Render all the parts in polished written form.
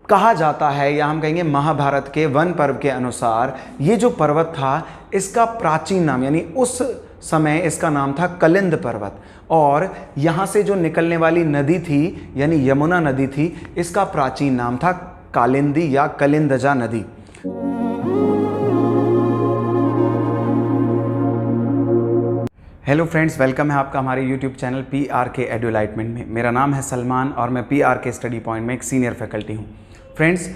कहा जाता है या हम कहेंगे महाभारत के वन पर्व के अनुसार ये जो पर्वत था इसका प्राचीन नाम यानी उस समय इसका नाम था कलिंद पर्वत। और यहाँ से जो निकलने वाली नदी थी यानी यमुना नदी थी, इसका प्राचीन नाम था कालिंदी या कलिंदजा नदी। हेलो फ्रेंड्स, वेलकम है आपका हमारे यूट्यूब चैनल PRK एडुलाइटमेंट में। मेरा नाम है सलमान और मैं PRK स्टडी पॉइंट में एक सीनियर फैकल्टी हूँ। फ्रेंड्स,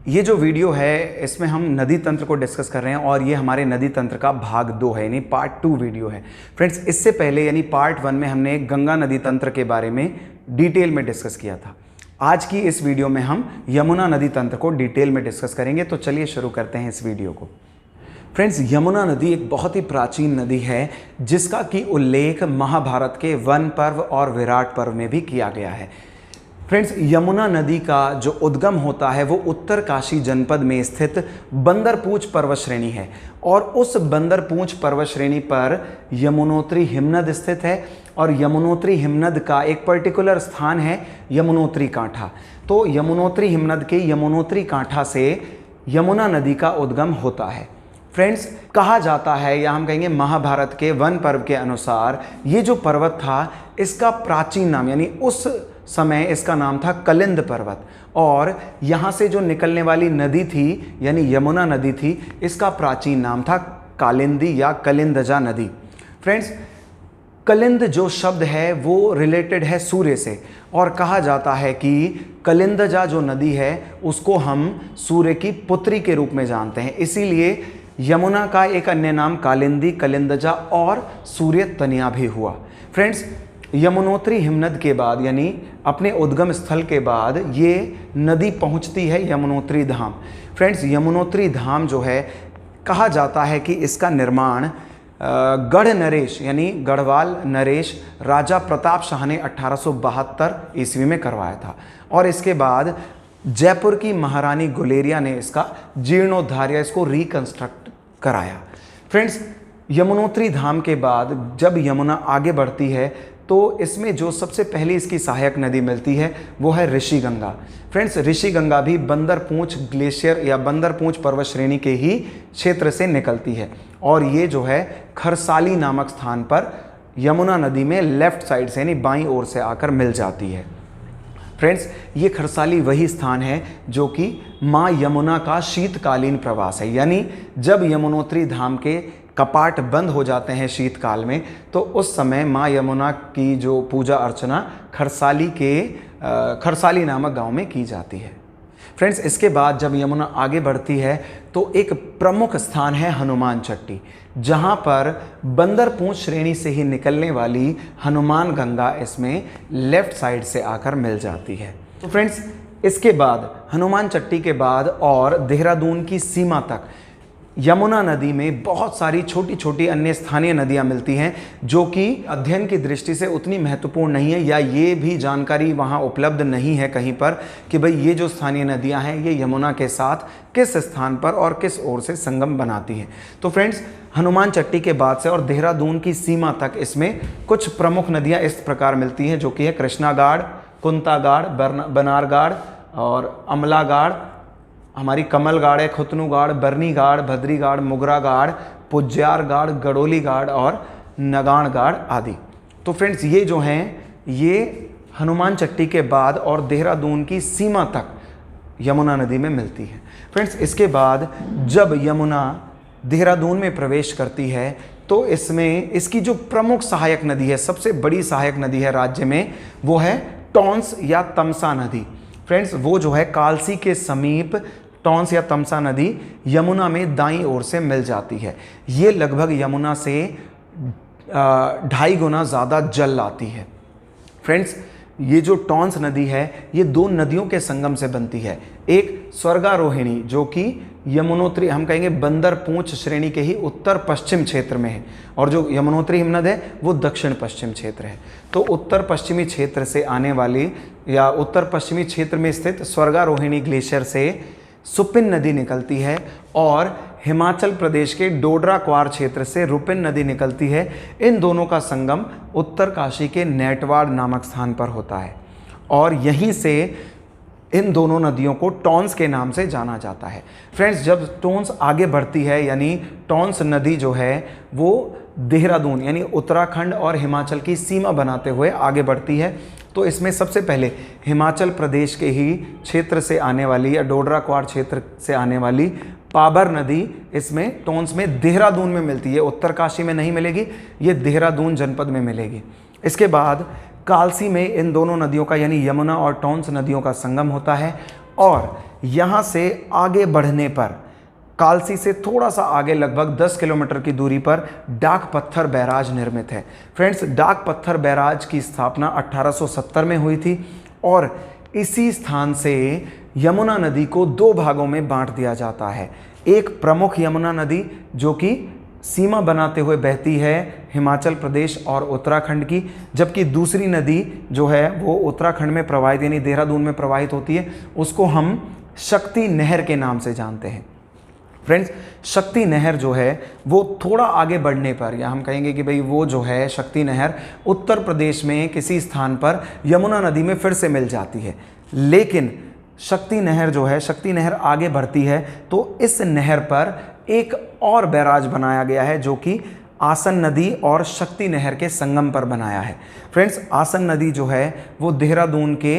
ये जो वीडियो है इसमें हम नदी तंत्र को डिस्कस कर रहे हैं और ये हमारे नदी तंत्र का भाग 2 है यानी पार्ट 2 वीडियो है। फ्रेंड्स, इससे पहले यानी पार्ट 1 में हमने गंगा नदी तंत्र के बारे में डिटेल में डिस्कस किया था। आज की इस वीडियो में हम यमुना नदी तंत्र को डिटेल में डिस्कस करेंगे। तो चलिए शुरू करते हैं इस वीडियो को। फ्रेंड्स, यमुना नदी एक बहुत ही प्राचीन नदी है जिसका कि उल्लेख महाभारत के वन पर्व और विराट पर्व में भी किया गया है। फ्रेंड्स, यमुना नदी का जो उद्गम होता है वो उत्तरकाशी जनपद में स्थित बंदरपूछ पर्वत श्रेणी है और उस बंदरपूछ पर्वत श्रेणी पर यमुनोत्री हिमनद स्थित है और यमुनोत्री हिमनद का एक पर्टिकुलर स्थान है यमुनोत्री कांठा। तो यमुनोत्री हिमनद के यमुनोत्री कांठा से यमुना नदी का उद्गम होता है। फ्रेंड्स, कहा जाता है या हम कहेंगे महाभारत के वन पर्व के अनुसार ये जो पर्वत था इसका प्राचीन नाम यानी उस समय इसका नाम था कलिंद पर्वत और यहाँ से जो निकलने वाली नदी थी यानी यमुना नदी थी, इसका प्राचीन नाम था कालिंदी या कलिंदजा नदी। फ्रेंड्स, कलिंद जो शब्द है वो रिलेटेड है सूर्य से और कहा जाता है कि कलिंदजा जो नदी है उसको हम सूर्य की पुत्री के रूप में जानते हैं, इसीलिए यमुना का एक अन्य नाम कालिंदी, कलिंदजा और सूर्य तनिया भी हुआ। फ्रेंड्स, यमुनोत्री हिमनद के बाद यानी अपने उद्गम स्थल के बाद ये नदी पहुंचती है यमुनोत्री धाम। फ्रेंड्स, यमुनोत्री धाम जो है कहा जाता है कि इसका निर्माण गढ़ नरेश यानी गढ़वाल नरेश राजा प्रताप शाह ने 1872 ईस्वी में करवाया था और इसके बाद जयपुर की महारानी गुलेरिया ने इसका जीर्णोद्धार या इसको रिकंस्ट्रक्ट कराया। फ्रेंड्स, यमुनोत्री धाम के बाद जब यमुना आगे बढ़ती है तो इसमें जो सबसे पहली इसकी सहायक नदी मिलती है वो है ऋषि गंगा। फ्रेंड्स, ऋषि गंगा भी बंदरपूछ ग्लेशियर या बंदरपूछ पर्वत श्रेणी के ही क्षेत्र से निकलती है और ये जो है खरसाली नामक स्थान पर यमुना नदी में लेफ्ट साइड से यानी बाईं ओर से आकर मिल जाती है। फ्रेंड्स, ये खरसाली वही स्थान है जो कि माँ यमुना का शीतकालीन प्रवास है, यानी जब यमुनोत्री धाम के कपाट बंद हो जाते हैं शीतकाल में तो उस समय माँ यमुना की जो पूजा अर्चना खरसाली नामक गांव में की जाती है। फ्रेंड्स, इसके बाद जब यमुना आगे बढ़ती है तो एक प्रमुख स्थान है हनुमान चट्टी, जहां पर बंदरपूछ श्रेणी से ही निकलने वाली हनुमान गंगा इसमें लेफ्ट साइड से आकर मिल जाती है। तो फ्रेंड्स, इसके बाद हनुमान चट्टी के बाद और देहरादून की सीमा तक यमुना नदी में बहुत सारी छोटी छोटी अन्य स्थानीय नदियां मिलती हैं जो कि अध्ययन की दृष्टि से उतनी महत्वपूर्ण नहीं है या ये भी जानकारी वहां उपलब्ध नहीं है कहीं पर कि भाई ये जो स्थानीय नदियां हैं ये यमुना के साथ किस स्थान पर और किस ओर से संगम बनाती हैं। तो फ्रेंड्स, हनुमान चट्टी के बाद से और देहरादून की सीमा तक इसमें कुछ प्रमुख नदियाँ इस प्रकार मिलती हैं जो कि है कृष्णागाड़, कुंतागाड़, बनारगाड़ और अमलागाड़, हमारी कमलगाड़ है, खुतनुगाड़, बरनीगाड़, भद्रीगाड़, मुगरागाड़, पुज्यारगाड़, गड़ोलीगाड़ और नगाणगाड़ आदि। तो फ्रेंड्स, ये जो हैं ये हनुमान चट्टी के बाद और देहरादून की सीमा तक यमुना नदी में मिलती है। फ्रेंड्स, इसके बाद जब यमुना देहरादून में प्रवेश करती है तो इसमें इसकी जो प्रमुख सहायक नदी है, सबसे बड़ी सहायक नदी है राज्य में, वो है टॉन्स या तमसा नदी। फ्रेंड्स, वो जो है कालसी के समीप टॉन्स या तमसा नदी यमुना में दाईं ओर से मिल जाती है। ये लगभग यमुना से 2.5 गुना ज़्यादा जल लाती है। फ्रेंड्स, ये जो टॉन्स नदी है ये 2 नदियों के संगम से बनती है। एक स्वर्गारोहिणी जो कि यमुनोत्री हम कहेंगे बंदरपूछ श्रेणी के ही उत्तर पश्चिम क्षेत्र में है और जो यमुनोत्री हिमनद है वो दक्षिण पश्चिम क्षेत्र है। तो उत्तर पश्चिमी क्षेत्र से आने वाली या उत्तर पश्चिमी क्षेत्र में स्थित स्वर्गारोहिणी ग्लेशियर से सुपिन नदी निकलती है और हिमाचल प्रदेश के डोडरा क्वार क्षेत्र से रुपिन नदी निकलती है। इन दोनों का संगम उत्तरकाशी के नेटवाड़ नामक स्थान पर होता है और यहीं से इन दोनों नदियों को टॉन्स के नाम से जाना जाता है। फ्रेंड्स, जब टॉन्स आगे बढ़ती है यानी टॉन्स नदी जो है वो देहरादून यानी उत्तराखंड और हिमाचल की सीमा बनाते हुए आगे बढ़ती है, तो इसमें सबसे पहले हिमाचल प्रदेश के ही क्षेत्र से आने वाली या डोडरा क्वार क्षेत्र से आने वाली पाबर नदी इसमें टॉन्स में देहरादून में मिलती है। उत्तरकाशी में नहीं मिलेगी, ये देहरादून जनपद में मिलेगी। इसके बाद कालसी में इन दोनों नदियों का यानी यमुना और टॉन्स नदियों का संगम होता है और यहाँ से आगे बढ़ने पर कालसी से थोड़ा सा आगे लगभग 10 किलोमीटर की दूरी पर डाक पत्थर बैराज निर्मित है। फ्रेंड्स, डाक पत्थर बैराज की स्थापना 1870 में हुई थी और इसी स्थान से यमुना नदी को 2 भागों में बांट दिया जाता है। एक प्रमुख यमुना नदी जो कि सीमा बनाते हुए बहती है हिमाचल प्रदेश और उत्तराखंड की, जबकि दूसरी नदी जो है वो उत्तराखंड में प्रवाहित यानी देहरादून में प्रवाहित होती है, उसको हम शक्ति नहर के नाम से जानते हैं। फ्रेंड्स, शक्ति नहर जो है वो थोड़ा आगे बढ़ने पर या हम कहेंगे कि भाई वो जो है शक्ति नहर उत्तर प्रदेश में किसी स्थान पर यमुना नदी में फिर से मिल जाती है, लेकिन शक्ति नहर जो है शक्ति नहर आगे बढ़ती है तो इस नहर पर एक और बैराज बनाया गया है जो कि आसन नदी और शक्ति नहर के संगम पर बनाया है। फ्रेंड्स, आसन नदी जो है वो देहरादून के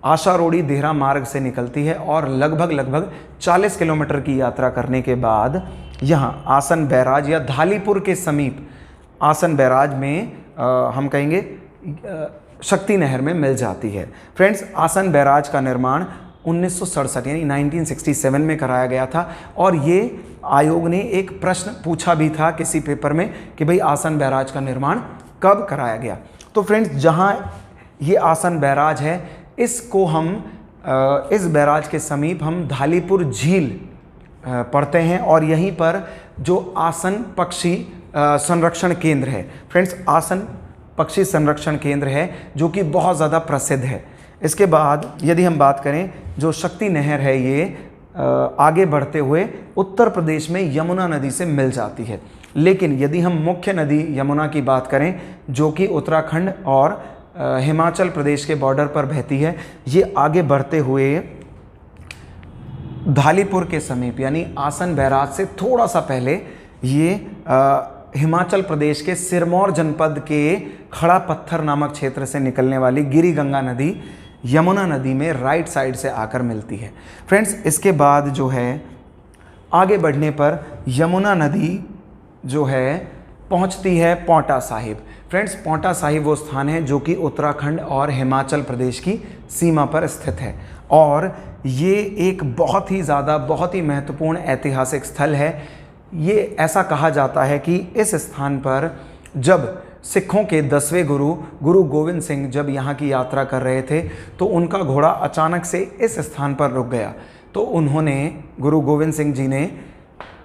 आशारोड़ी देहरा मार्ग से निकलती है और लगभग 40 किलोमीटर की यात्रा करने के बाद यहाँ आसन बैराज या धालीपुर के समीप आसन बैराज में हम कहेंगे शक्ति नहर में मिल जाती है। फ्रेंड्स, आसन बैराज का निर्माण 1967 यानी 1967 में कराया गया था और ये आयोग ने एक प्रश्न पूछा भी था किसी पेपर में कि भाई आसन बैराज का निर्माण कब कराया गया। तो फ्रेंड्स, जहाँ ये आसन बैराज है इसको हम इस बैराज के समीप हम धालीपुर झील पढ़ते हैं और यहीं पर जो आसन पक्षी संरक्षण केंद्र है, फ्रेंड्स आसन पक्षी संरक्षण केंद्र है जो कि बहुत ज़्यादा प्रसिद्ध है। इसके बाद यदि हम बात करें जो शक्ति नहर है ये आगे बढ़ते हुए उत्तर प्रदेश में यमुना नदी से मिल जाती है, लेकिन यदि हम मुख्य नदी यमुना की बात करें जो कि उत्तराखंड और हिमाचल प्रदेश के बॉर्डर पर बहती है, ये आगे बढ़ते हुए धालीपुर के समीप यानी आसन बैराज से थोड़ा सा पहले ये हिमाचल प्रदेश के सिरमौर जनपद के खड़ा पत्थर नामक क्षेत्र से निकलने वाली गिरी गंगा नदी यमुना नदी में राइट साइड से आकर मिलती है। फ्रेंड्स, इसके बाद जो है आगे बढ़ने पर यमुना नदी जो है पहुंचती है पांवटा साहिब। फ्रेंड्स, पांवटा साहिब वो स्थान है जो कि उत्तराखंड और हिमाचल प्रदेश की सीमा पर स्थित है और ये एक बहुत ही महत्वपूर्ण ऐतिहासिक स्थल है। ये ऐसा कहा जाता है कि इस स्थान पर जब सिखों के 10वें गुरु गोविंद सिंह जब यहाँ की यात्रा कर रहे थे तो उनका घोड़ा अचानक से इस स्थान पर रुक गया, तो उन्होंने गुरु गोविंद सिंह जी ने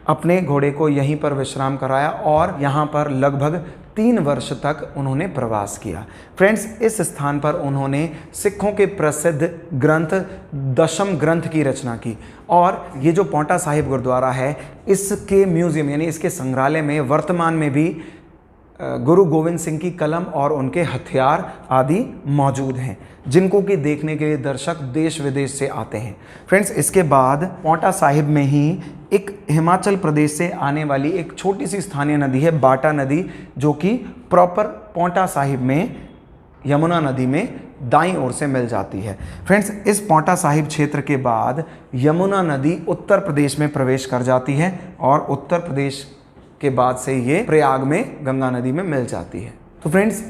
अपने घोड़े को यहीं पर विश्राम कराया और यहाँ पर लगभग 3 वर्ष तक उन्होंने प्रवास किया। फ्रेंड्स, इस स्थान पर उन्होंने सिखों के प्रसिद्ध ग्रंथ दशम ग्रंथ की रचना की और ये जो पांवटा साहिब गुरुद्वारा है इसके म्यूज़ियम यानी इसके संग्रहालय में वर्तमान में भी गुरु गोविंद सिंह की कलम और उनके हथियार आदि मौजूद हैं जिनको कि देखने के लिए दर्शक देश विदेश से आते हैं। फ्रेंड्स, इसके बाद पांवटा साहिब में ही एक हिमाचल प्रदेश से आने वाली एक छोटी सी स्थानीय नदी है बाटा नदी जो कि प्रॉपर पांवटा साहिब में यमुना नदी में दाईं ओर से मिल जाती है। फ्रेंड्स, इस पांवटा साहिब क्षेत्र के बाद यमुना नदी उत्तर प्रदेश में प्रवेश कर जाती है और उत्तर प्रदेश के बाद से ये प्रयाग में गंगा नदी में मिल जाती है। तो फ्रेंड्स,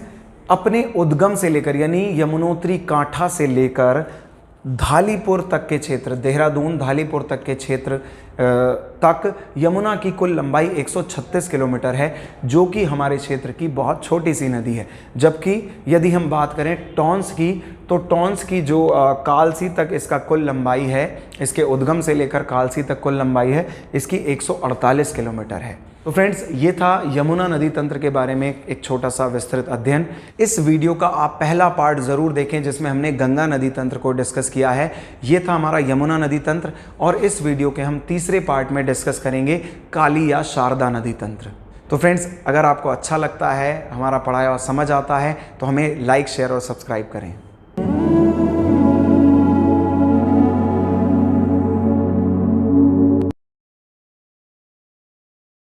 अपने उद्गम से लेकर यानी यमुनोत्री कांठा से लेकर धालीपुर तक के क्षेत्र देहरादून धालीपुर तक के क्षेत्र तक यमुना की कुल लंबाई 136 किलोमीटर है जो कि हमारे क्षेत्र की बहुत छोटी सी नदी है। जबकि यदि हम बात करें टॉन्स की तो टॉन्स की जो कालसी तक इसका कुल लंबाई है, इसके उद्गम से लेकर कालसी तक कुल लंबाई है इसकी 148 किलोमीटर है। तो फ्रेंड्स, ये था यमुना नदी तंत्र के बारे में एक छोटा सा विस्तृत अध्ययन। इस वीडियो का आप पहला पार्ट ज़रूर देखें जिसमें हमने गंगा नदी तंत्र को डिस्कस किया है। ये था हमारा यमुना नदी तंत्र और इस वीडियो के हम तीसरे पार्ट में डिस्कस करेंगे काली या शारदा नदी तंत्र। तो फ्रेंड्स, अगर आपको अच्छा लगता है, हमारा पढ़ाया और समझ आता है तो हमें लाइक, शेयर और सब्सक्राइब करें।